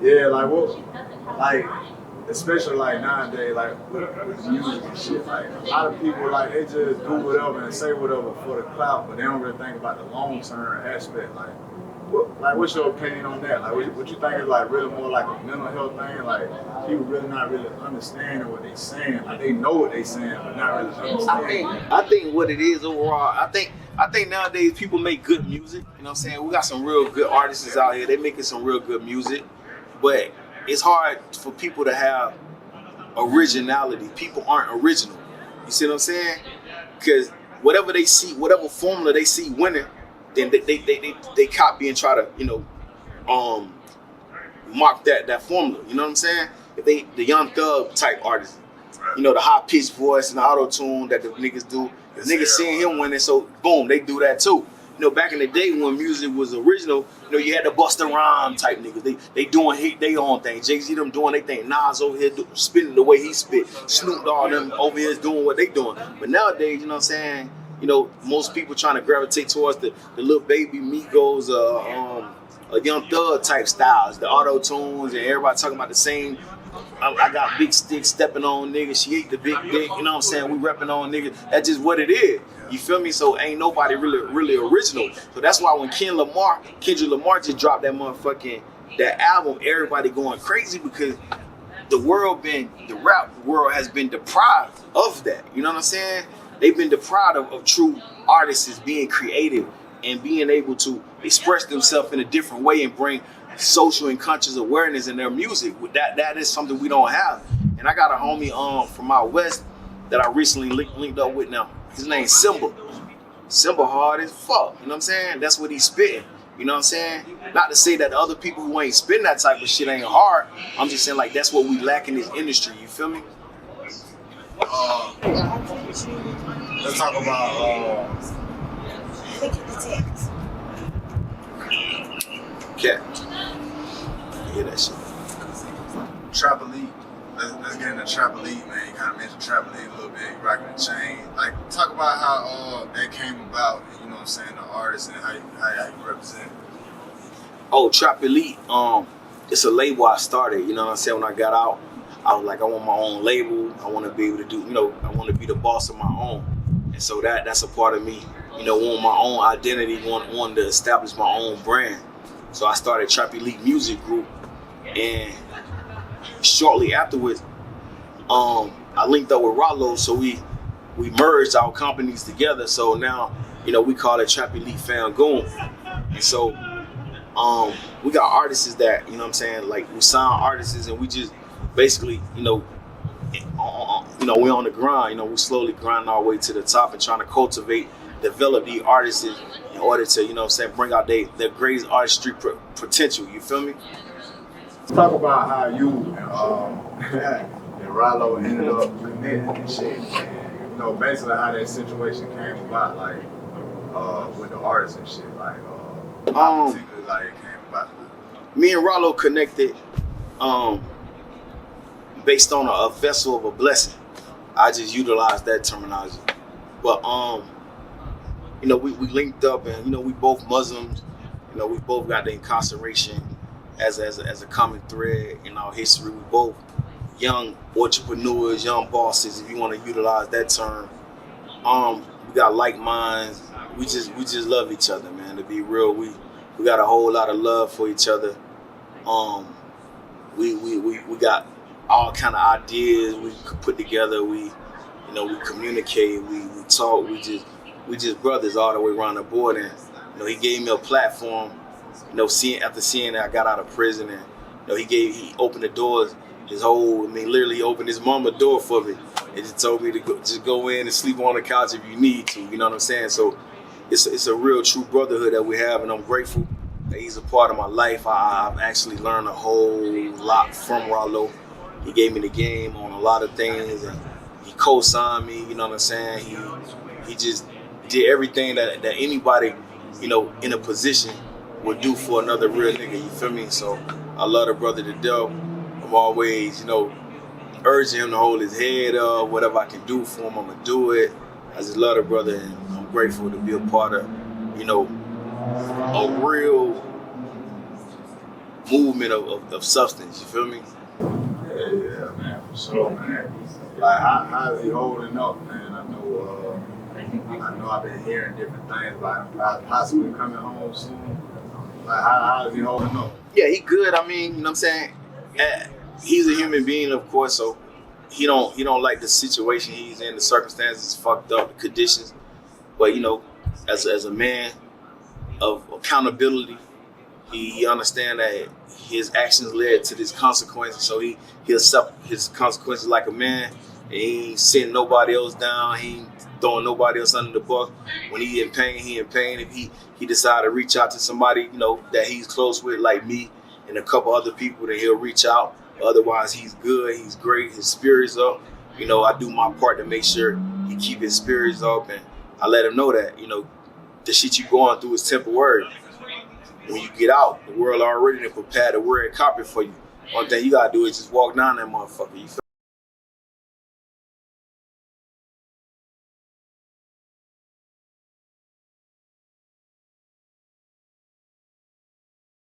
Yeah, like what, like especially like nowadays, like with music and shit. Like a lot of people, like they just do whatever and say whatever for the clout, but they don't really think about the long term aspect. Like, what's your opinion on that? Like, what you think is like really more like a mental health thing? Like, people really not really understanding what they saying. Like, they know what they saying, but not really understanding. I think what it is overall, I think nowadays people make good music. You know what I'm saying? We got some real good artists out here. They making some real good music, but it's hard for people to have originality. People aren't original. You see what I'm saying? Because whatever they see, whatever formula they see winning, then they copy and try to, mark that formula. You know what I'm saying? If the Young Thug type artists, the high pitched voice and the auto tune that the niggas do, the niggas seeing him winning, so boom, they do that too. Back in the day when music was original, you had the Busta Rhymes type niggas. They doing their own thing. Jay-Z them doing their thing. Nas over here spitting the way he spit. Snoop Dogg them over here is doing what they doing. But nowadays, you know what I'm saying? Most people trying to gravitate towards the Lil Baby, Migos, Young Thug type styles, the auto tunes, and everybody talking about the same. I got big sticks stepping on niggas. She ate the big dick. You know what I'm saying? We repping on niggas. That's just what it is. You feel me? So ain't nobody really original. So that's why when Kendrick Lamar just dropped that album, everybody going crazy because the rap world has been deprived of that. You know what I'm saying? They've been deprived of true artists being creative and being able to express themselves in a different way and bring social and conscious awareness in their music. That is something we don't have. And I got a homie from out west that I recently linked up with now. His name's Simba. Simba hard as fuck. You know what I'm saying? That's what he's spitting. You know what I'm saying? Not to say that the other people who ain't spitting that type of shit ain't hard. I'm just saying like that's what we lack in this industry. You feel me? Let's talk about Cat. Hear that shit. Trap Elite. Let's get into Trap Elite, man. You kind of mentioned Trap Elite a little bit. You rocking the chain. Like, talk about how that came about. You know what I'm saying? The artist and how you represent. Oh, Trap Elite. It's a label I started. You know what I'm saying? When I got out, I was like, I want my own label. I want to be able to do. I want to be the boss of my own. And so that's a part of me. Want my own identity. Want to establish my own brand. So I started Trap Elite Music Group, and shortly afterwards, I linked up with Ralo, so we merged our companies together. So now, we call it Trap Elite Famgoon. And so, we got artists that, you know what I'm saying, like we sign artists and we just basically, we on the grind, we slowly grind our way to the top and trying to cultivate, develop these artists in order to, you know what I'm saying, bring out their greatest artistry potential, you feel me? Let's talk about how you and Ralo ended up connecting and shit. And, basically how that situation came about, like, with the artists and shit. Like, how particularly, like, it came about. Me and Ralo connected based on a vessel of a blessing. I just utilized that terminology. But, we linked up and, we both Muslims. We both got the incarceration as a common thread in our history. We both young entrepreneurs, young bosses, if you want to utilize that term. We got like minds. We just love each other, man. To be real, we got a whole lot of love for each other. We got all kind of ideas we could put together. We communicate. We talk. We just brothers all the way around the board. And he gave me a platform. After seeing that I got out of prison, and he opened the doors. Literally opened his mama door for me. And just told me to go in and sleep on the couch if you need to. You know what I'm saying? So it's a real true brotherhood that we have, and I'm grateful that he's a part of my life. I've actually learned a whole lot from Ralo. He gave me the game on a lot of things, and he co-signed me. You know what I'm saying? He just did everything that anybody in a position would do for another real nigga, you feel me? So I love the brother to death. I'm always, urging him to hold his head up. Whatever I can do for him, I'm gonna do it. I just love the brother, and I'm grateful to be a part of, a real movement of substance. You feel me? Yeah, man, for sure, man. Like, how is he holding up, man? I know I've been hearing different things about possibly coming home soon. Like, how is he holding up? Yeah, he good. I mean, you know what I'm saying? He's a human being, of course, so he don't like the situation he's in, the circumstances fucked up, the conditions. But, you know, as a man of accountability, he understand that his actions led to this consequences, so he'll accept his consequences like a man, and he ain't sitting nobody else down, he ain't throwing nobody else under the bus. When he in pain, he in pain. If he decide to reach out to somebody, you know, that he's close with, like me and a couple other people, then he'll reach out. Otherwise, he's good, he's great, his spirit's up. You know, I do my part to make sure he keep his spirits up, and I let him know that, you know, the shit you going through is temporary. When you get out, the world already prepared the word carpet for you. One thing you gotta do is just walk down that motherfucker. You feel